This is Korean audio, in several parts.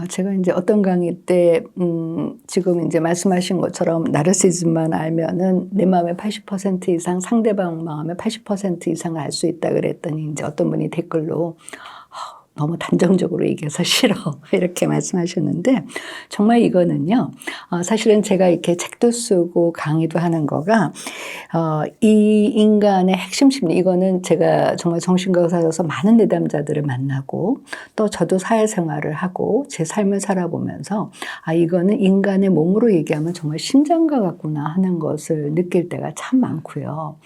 제가 이제 어떤 강의 때, 지금 이제 말씀하신 것처럼 나르시즘만 알면은 내 마음의 80% 이상, 상대방 마음의 80% 이상을 알 수 있다 그랬더니 이제 어떤 분이 댓글로 너무 단정적으로 얘기해서 싫어. 이렇게 말씀하셨는데, 정말 이거는요, 사실은 제가 이렇게 책도 쓰고 강의도 하는 거가, 이 인간의 핵심 심리, 이거는 제가 정말 정신과 의사로서 많은 내담자들을 만나고, 또 저도 사회생활을 하고, 제 삶을 살아보면서, 이거는 인간의 몸으로 얘기하면 정말 심장과 같구나 하는 것을 느낄 때가 참 많고요.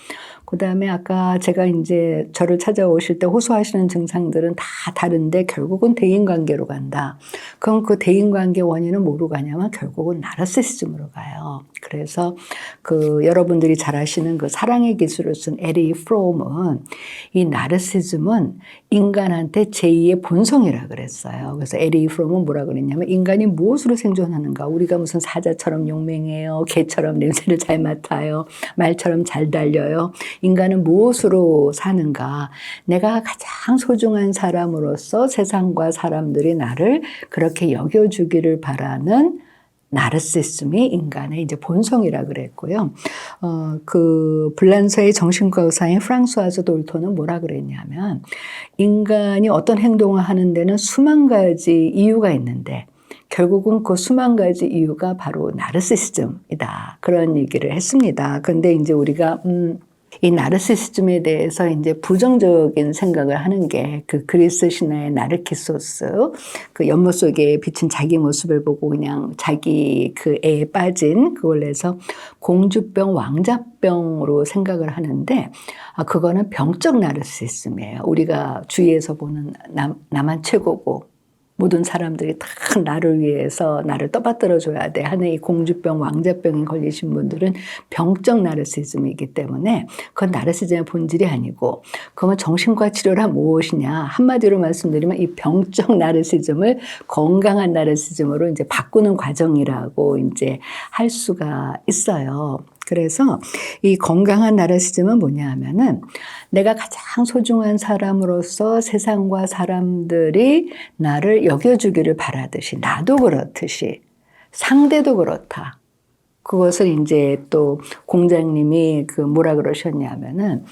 그 다음에 아까 제가 이제 저를 찾아오실 때 호소하시는 증상들은 다 다른데 결국은 대인관계로 간다. 그럼 그 대인관계 원인은 뭐로 가냐면 결국은 나르시시즘으로 가요. 그래서 여러분들이 잘 아시는 그 사랑의 기술을 쓴 에리 프롬은 이 나르시즘은 인간한테 제2의 본성이라 그랬어요. 그래서 에리 프롬은 뭐라 그랬냐면 인간이 무엇으로 생존하는가. 우리가 무슨 사자처럼 용맹해요. 개처럼 냄새를 잘 맡아요. 말처럼 잘 달려요. 인간은 무엇으로 사는가? 내가 가장 소중한 사람으로서 세상과 사람들이 나를 그렇게 여겨주기를 바라는 나르시즘이 인간의 이제 본성이라 그랬고요. 불란서의 정신과 의사인 프랑수아즈 돌토는 뭐라 그랬냐면 인간이 어떤 행동을 하는 데는 수만 가지 이유가 있는데 결국은 그 수만 가지 이유가 바로 나르시시즘이다. 그런 얘기를 했습니다. 그런데 이제 우리가 이 나르시시즘에 대해서 이제 부정적인 생각을 하는 게 그 그리스 신화의 나르키소스, 그 연못 속에 비친 자기 모습을 보고 그냥 자기 그 애에 빠진 그걸 해서 공주병, 왕자병으로 생각을 하는데 그거는 병적 나르시시즘이에요. 우리가 주위에서 보는 나만 최고고 모든 사람들이 다 나를 위해서 나를 떠받들어줘야 돼 하는 이 공주병, 왕자병에 걸리신 분들은 병적 나르시즘이기 때문에 그건 나르시즘의 본질이 아니고 그러면 정신과 치료가 무엇이냐 한마디로 말씀드리면 이 병적 나르시즘을 건강한 나르시즘으로 이제 바꾸는 과정이라고 이제 할 수가 있어요. 그래서 이 건강한 나르시즘은 뭐냐 하면은 내가 가장 소중한 사람으로서 세상과 사람들이 나를 여겨주기를 바라듯이 나도 그렇듯이 상대도 그렇다. 그것을 이제 또 공자님이 뭐라 그러셨냐면은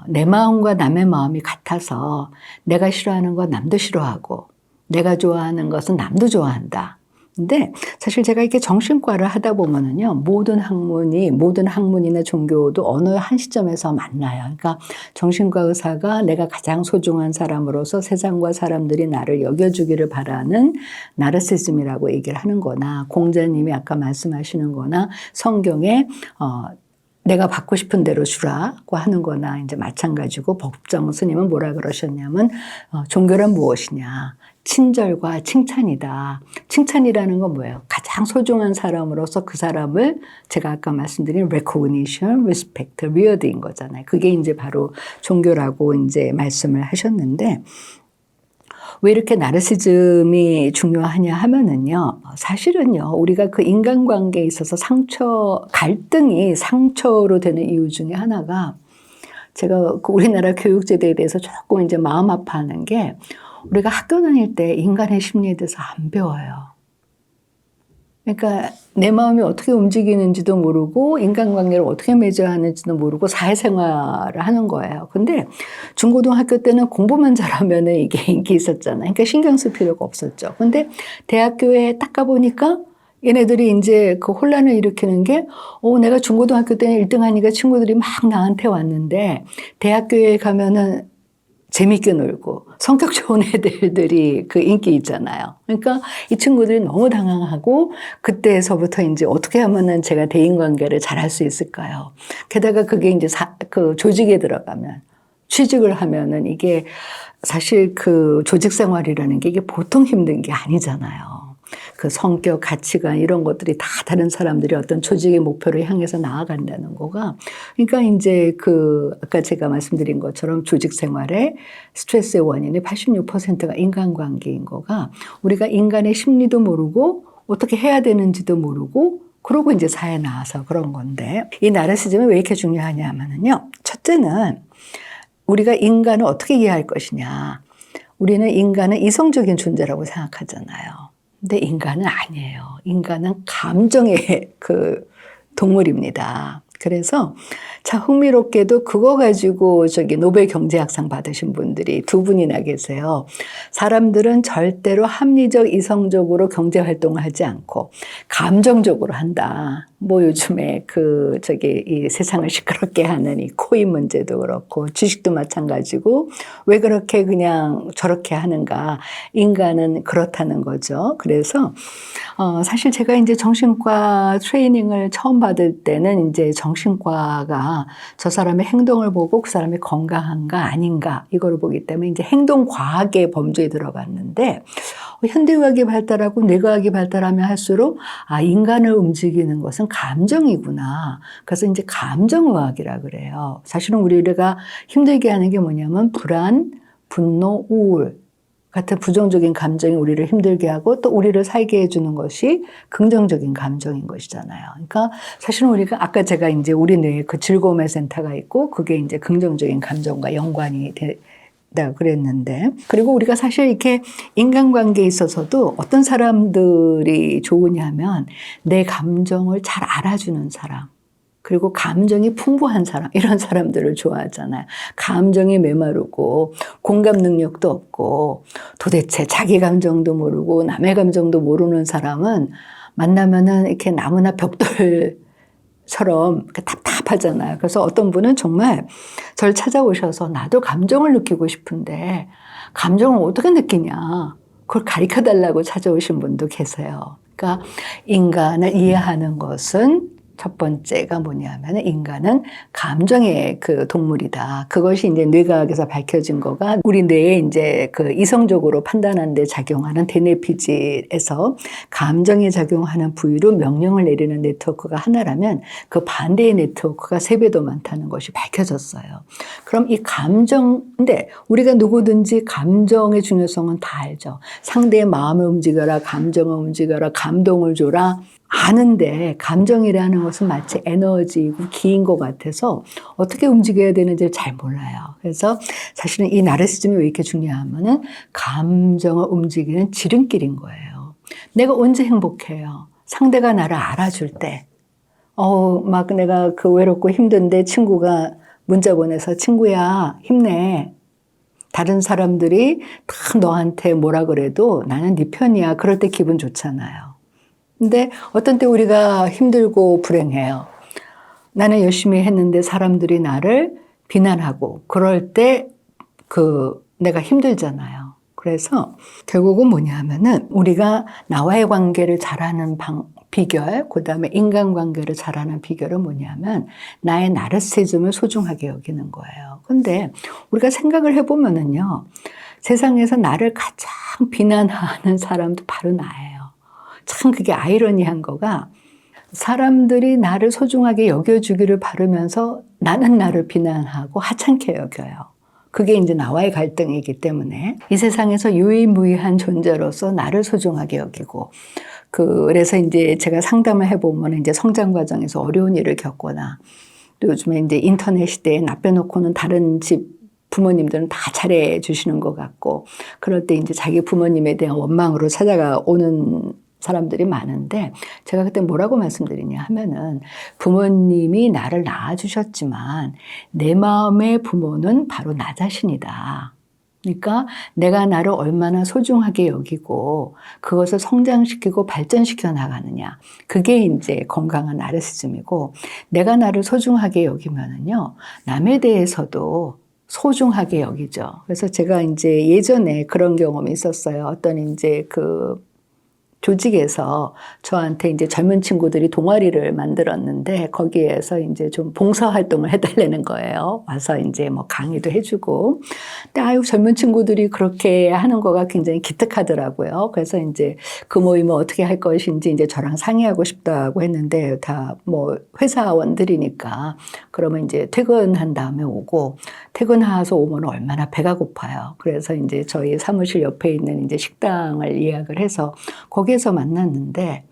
내 마음과 남의 마음이 같아서 내가 싫어하는 건 남도 싫어하고 내가 좋아하는 것은 남도 좋아한다. 근데 사실 제가 이렇게 정신과를 하다 보면은요, 모든 학문이나 종교도 어느 한 시점에서 만나요. 그러니까 정신과 의사가 내가 가장 소중한 사람으로서 세상과 사람들이 나를 여겨주기를 바라는 나르시즘이라고 얘기를 하는 거나, 공자님이 아까 말씀하시는 거나, 성경에, 내가 받고 싶은 대로 주라고 하는 거나 이제 마찬가지고 법정 스님은 뭐라 그러셨냐면 종교란 무엇이냐. 친절과 칭찬이다. 칭찬이라는 건 뭐예요? 가장 소중한 사람으로서 그 사람을 제가 아까 말씀드린 recognition, respect, revere인 거잖아요. 그게 이제 바로 종교라고 이제 말씀을 하셨는데 왜 이렇게 나르시즘이 중요하냐 하면은요, 사실은요, 우리가 그 인간관계에 있어서 갈등이 상처로 되는 이유 중에 하나가 제가 우리나라 교육제도에 대해서 조금 이제 마음 아파하는 게 우리가 학교 다닐 때 인간의 심리에 대해서 안 배워요. 그러니까 내 마음이 어떻게 움직이는지도 모르고 인간관계를 어떻게 맺어야 하는지도 모르고 사회생활을 하는 거예요. 근데 중고등학교 때는 공부만 잘하면 이게 인기 있었잖아요. 그러니까 신경 쓸 필요가 없었죠. 근데 대학교에 딱 가보니까 얘네들이 이제 그 혼란을 일으키는 게, 내가 중고등학교 때는 1등 하니까 친구들이 막 나한테 왔는데 대학교에 가면은 재밌게 놀고 성격 좋은 애들이 그 인기 있잖아요. 그러니까 이 친구들이 너무 당황하고 그때서부터 이제 어떻게 하면은 제가 대인관계를 잘할 수 있을까요? 게다가 그게 이제 그 조직에 들어가면 취직을 하면은 이게 사실 그 조직 생활이라는 게 이게 보통 힘든 게 아니잖아요. 그 성격, 가치관 이런 것들이 다 다른 사람들이 어떤 조직의 목표를 향해서 나아간다는 거가 그러니까 이제 아까 제가 말씀드린 것처럼 조직 생활의 스트레스의 원인이 86%가 인간관계인 거가 우리가 인간의 심리도 모르고 어떻게 해야 되는지도 모르고 그러고 이제 사회에 나와서 그런 건데 이 나르시즘이 왜 이렇게 중요하냐 하면은요. 첫째는 우리가 인간을 어떻게 이해할 것이냐. 우리는 인간은 이성적인 존재라고 생각하잖아요. 근데 인간은 아니에요. 인간은 감정의 그 동물입니다. 그래서 참 흥미롭게도 그거 가지고 노벨 경제학상 받으신 분들이 두 분이나 계세요. 사람들은 절대로 합리적, 이성적으로 경제 활동을 하지 않고 감정적으로 한다. 뭐 요즘에 이 세상을 시끄럽게 하는 이 코인 문제도 그렇고 주식도 마찬가지고 왜 그렇게 그냥 저렇게 하는가. 인간은 그렇다는 거죠. 그래서 사실 제가 이제 정신과 트레이닝을 처음 받을 때는 이제 정신과가 저 사람의 행동을 보고 그 사람이 건강한가 아닌가 이걸 보기 때문에 이제 행동과학의 범주에 들어갔는데 현대의학이 발달하고 뇌과학이 발달하면 할수록 인간을 움직이는 것은 감정이구나. 그래서 이제 감정의학이라 그래요. 사실은 우리가 힘들게 하는 게 뭐냐면 불안, 분노, 우울 같은 부정적인 감정이 우리를 힘들게 하고 또 우리를 살게 해주는 것이 긍정적인 감정인 것이잖아요. 그러니까 사실은 우리가 아까 제가 이제 우리 뇌에 그 즐거움의 센터가 있고 그게 이제 긍정적인 감정과 연관이 다 그랬는데 그리고 우리가 사실 이렇게 인간관계에 있어서도 어떤 사람들이 좋으냐면 내 감정을 잘 알아주는 사람 그리고 감정이 풍부한 사람 이런 사람들을 좋아하잖아요. 감정이 메마르고 공감 능력도 없고 도대체 자기 감정도 모르고 남의 감정도 모르는 사람은 만나면은 이렇게 나무나 벽돌처럼 답답하잖아요. 그래서 어떤 분은 정말 저를 찾아오셔서 나도 감정을 느끼고 싶은데 감정을 어떻게 느끼냐. 그걸 가르쳐달라고 찾아오신 분도 계세요. 그러니까 인간을 이해하는 것은 첫 번째가 뭐냐면 인간은 감정의 그 동물이다. 그것이 이제 뇌과학에서 밝혀진 거가 우리 뇌에 이제 그 이성적으로 판단하는 데 작용하는 대뇌피질에서 감정에 작용하는 부위로 명령을 내리는 네트워크가 하나라면 그 반대의 네트워크가 3배 더 많다는 것이 밝혀졌어요. 그럼 이 근데 우리가 누구든지 감정의 중요성은 다 알죠. 상대의 마음을 움직여라, 감정을 움직여라, 감동을 줘라. 아는데 감정이라는 것은 마치 에너지이고 기인 것 같아서 어떻게 움직여야 되는지를 잘 몰라요. 그래서 사실은 이 나르시즘이 왜 이렇게 중요하면은 감정을 움직이는 지름길인 거예요. 내가 언제 행복해요? 상대가 나를 알아줄 때. 막 내가 외롭고 힘든데 친구가 문자 보내서 친구야 힘내. 다른 사람들이 다 너한테 뭐라 그래도 나는 네 편이야. 그럴 때 기분 좋잖아요. 근데 어떤 때 우리가 힘들고 불행해요. 나는 열심히 했는데 사람들이 나를 비난하고 그럴 때 내가 힘들잖아요. 그래서 결국은 뭐냐면은 우리가 나와의 관계를 잘하는 비결, 그 다음에 인간관계를 잘하는 비결은 뭐냐면 나의 나르시즘을 소중하게 여기는 거예요. 근데 우리가 생각을 해보면은요. 세상에서 나를 가장 비난하는 사람도 바로 나예요. 참 그게 아이러니한 거가 사람들이 나를 소중하게 여겨주기를 바라면서 나는 나를 비난하고 하찮게 여겨요. 그게 이제 나와의 갈등이기 때문에 이 세상에서 유일무이한 존재로서 나를 소중하게 여기고 그래서 이제 제가 상담을 해보면 이제 성장 과정에서 어려운 일을 겪거나 또 요즘에 이제 인터넷 시대에 나 빼놓고는 다른 집 부모님들은 다 잘해 주시는 것 같고 그럴 때 이제 자기 부모님에 대한 원망으로 찾아오는 사람들이 많은데 제가 그때 뭐라고 말씀드리냐 하면은 부모님이 나를 낳아주셨지만 내 마음의 부모는 바로 나 자신이다. 그러니까 내가 나를 얼마나 소중하게 여기고 그것을 성장시키고 발전시켜 나가느냐. 그게 이제 건강한 나르시즘이고 내가 나를 소중하게 여기면은요. 남에 대해서도 소중하게 여기죠. 그래서 제가 이제 예전에 그런 경험이 있었어요. 어떤 이제 조직에서 저한테 이제 젊은 친구들이 동아리를 만들었는데 거기에서 이제 좀 봉사 활동을 해달라는 거예요. 와서 이제 뭐 강의도 해주고. 근데 젊은 친구들이 그렇게 하는 거가 굉장히 기특하더라고요. 그래서 이제 그 모임을 어떻게 할 것인지 이제 저랑 상의하고 싶다고 했는데 다 뭐 회사원들이니까 그러면 이제 퇴근한 다음에 오고 퇴근해서 오면 얼마나 배가 고파요. 그래서 이제 저희 사무실 옆에 있는 이제 식당을 예약을 해서 거기에서 만났는데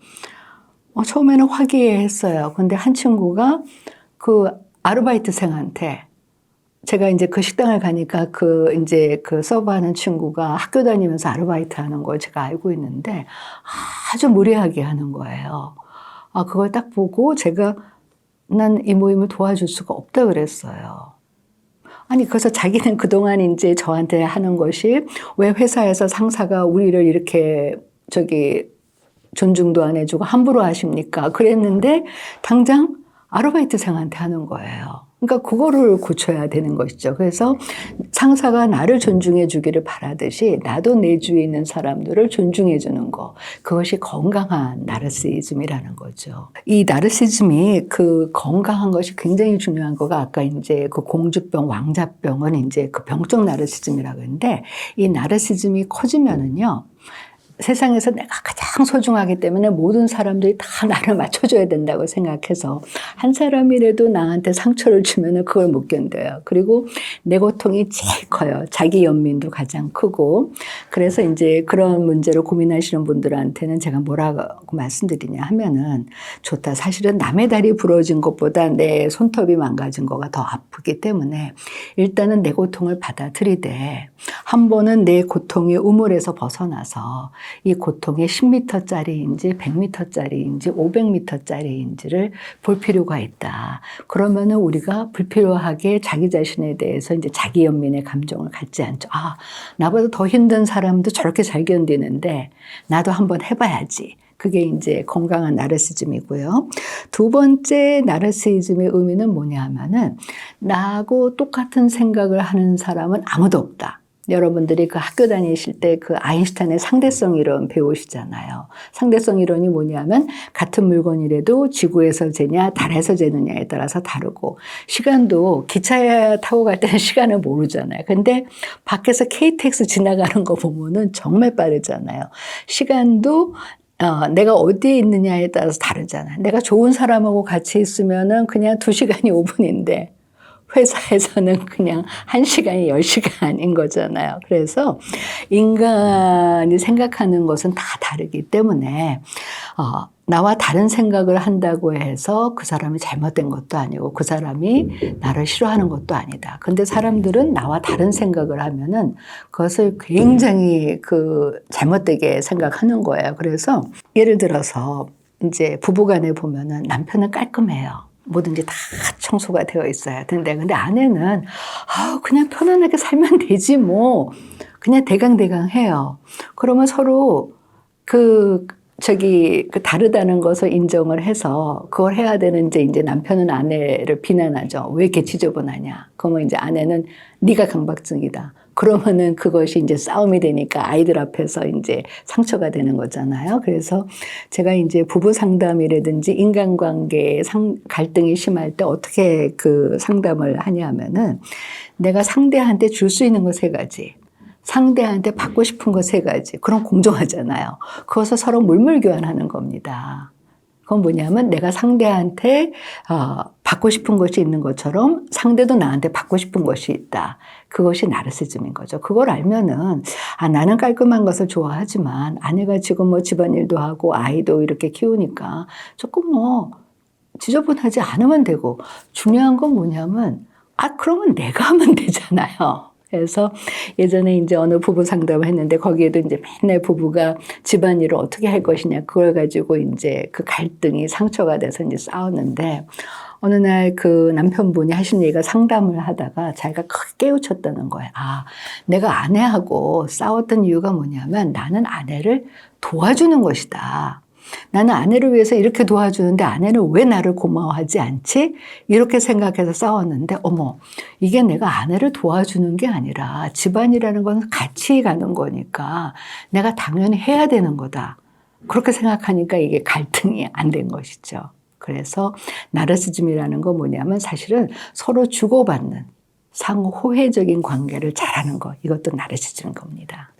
처음에는 화기애애했어요. 근데 한 친구가 그 아르바이트생한테 제가 이제 그 식당을 가니까 이제 서브하는 친구가 학교 다니면서 아르바이트 하는 걸 제가 알고 있는데 아주 무례하게 하는 거예요. 그걸 딱 보고 제가 난 이 모임을 도와줄 수가 없다 그랬어요. 아니, 그래서 자기는 그동안 이제 저한테 하는 것이 왜 회사에서 상사가 우리를 이렇게 존중도 안 해주고 함부로 하십니까? 그랬는데 당장 아르바이트생한테 하는 거예요. 그러니까 그거를 고쳐야 되는 것이죠. 그래서 상사가 나를 존중해 주기를 바라듯이 나도 내 주위에 있는 사람들을 존중해 주는 거. 그것이 건강한 나르시즘이라는 거죠. 이 나르시즘이 건강한 것이 굉장히 중요한 거가 아까 이제 공주병, 왕자병은 이제 병적 나르시즘이라고 하는데 이 나르시즘이 커지면은요. 세상에서 내가 가장 소중하기 때문에 모든 사람들이 다 나를 맞춰줘야 된다고 생각해서 한 사람이라도 나한테 상처를 주면 그걸 못 견뎌요. 그리고 내 고통이 제일 커요. 자기 연민도 가장 크고. 그래서 이제 그런 문제를 고민하시는 분들한테는 제가 뭐라고 말씀드리냐 하면은 좋다. 사실은 남의 다리 부러진 것보다 내 손톱이 망가진 거가 더 아프기 때문에 일단은 내 고통을 받아들이되 한 번은 내 고통의 우물에서 벗어나서 이 고통이 10m짜리인지 100m짜리인지 500m짜리인지를 볼 필요가 있다. 그러면은 우리가 불필요하게 자기 자신에 대해서 이제 자기 연민의 감정을 갖지 않죠. 나보다 더 힘든 사람도 저렇게 잘 견디는데 나도 한번 해봐야지. 그게 이제 건강한 나르시즘이고요. 두 번째 나르시즘의 의미는 뭐냐 하면은 나하고 똑같은 생각을 하는 사람은 아무도 없다. 여러분들이 학교 다니실 때 아인슈타인의 상대성 이론 배우시잖아요. 상대성 이론이 뭐냐면 같은 물건이라도 지구에서 재냐 달에서 재느냐에 따라서 다르고 시간도 기차 타고 갈 때는 시간을 모르잖아요. 근데 밖에서 KTX 지나가는 거 보면은 정말 빠르잖아요. 시간도 내가 어디에 있느냐에 따라서 다르잖아요. 내가 좋은 사람하고 같이 있으면은 그냥 2시간이 5분인데 회사에서는 그냥 1시간이 10시간인 거잖아요. 그래서 인간이 생각하는 것은 다 다르기 때문에 나와 다른 생각을 한다고 해서 그 사람이 잘못된 것도 아니고 그 사람이 나를 싫어하는 것도 아니다. 근데 사람들은 나와 다른 생각을 하면은 그것을 굉장히 잘못되게 생각하는 거예요. 그래서 예를 들어서 이제 부부간에 보면은 남편은 깔끔해요. 뭐든지 다 청소가 되어 있어야 되는데 근데 아내는 그냥 편안하게 살면 되지 뭐 그냥 대강대강 해요. 그러면 서로 다르다는 것을 인정을 해서 그걸 해야 되는지 이제 남편은 아내를 비난하죠. 왜 이렇게 지저분하냐. 그러면 이제 아내는 네가 강박증이다. 그러면은 그것이 이제 싸움이 되니까 아이들 앞에서 이제 상처가 되는 거잖아요. 그래서 제가 이제 부부 상담이라든지 인간관계에 갈등이 심할 때 어떻게 상담을 하냐면은 내가 상대한테 줄 수 있는 거 3가지. 상대한테 받고 싶은 거 3가지. 그럼 공정하잖아요. 그것을 서로 물물교환하는 겁니다. 그건 뭐냐면 내가 상대한테 받고 싶은 것이 있는 것처럼 상대도 나한테 받고 싶은 것이 있다. 그것이 나르시즘인 거죠. 그걸 알면은 나는 깔끔한 것을 좋아하지만 아내가 지금 뭐 집안일도 하고 아이도 이렇게 키우니까 조금 지저분하지 않으면 되고 중요한 건 뭐냐면 그러면 내가 하면 되잖아요. 그래서 예전에 이제 어느 부부 상담을 했는데 거기에도 이제 맨날 부부가 집안일을 어떻게 할 것이냐 그걸 가지고 이제 갈등이 상처가 돼서 이제 싸웠는데 어느 날 남편분이 하신 얘기가 상담을 하다가 자기가 크게 깨우쳤다는 거예요. 내가 아내하고 싸웠던 이유가 뭐냐면 나는 아내를 도와주는 것이다. 나는 아내를 위해서 이렇게 도와주는데 아내는 왜 나를 고마워하지 않지? 이렇게 생각해서 싸웠는데 이게 내가 아내를 도와주는 게 아니라 집안이라는 건 같이 가는 거니까 내가 당연히 해야 되는 거다. 그렇게 생각하니까 이게 갈등이 안 된 것이죠. 그래서 나르시즘이라는 건 뭐냐면 사실은 서로 주고받는 상호 호혜적인 관계를 잘하는 것. 이것도 나르시즘인 겁니다.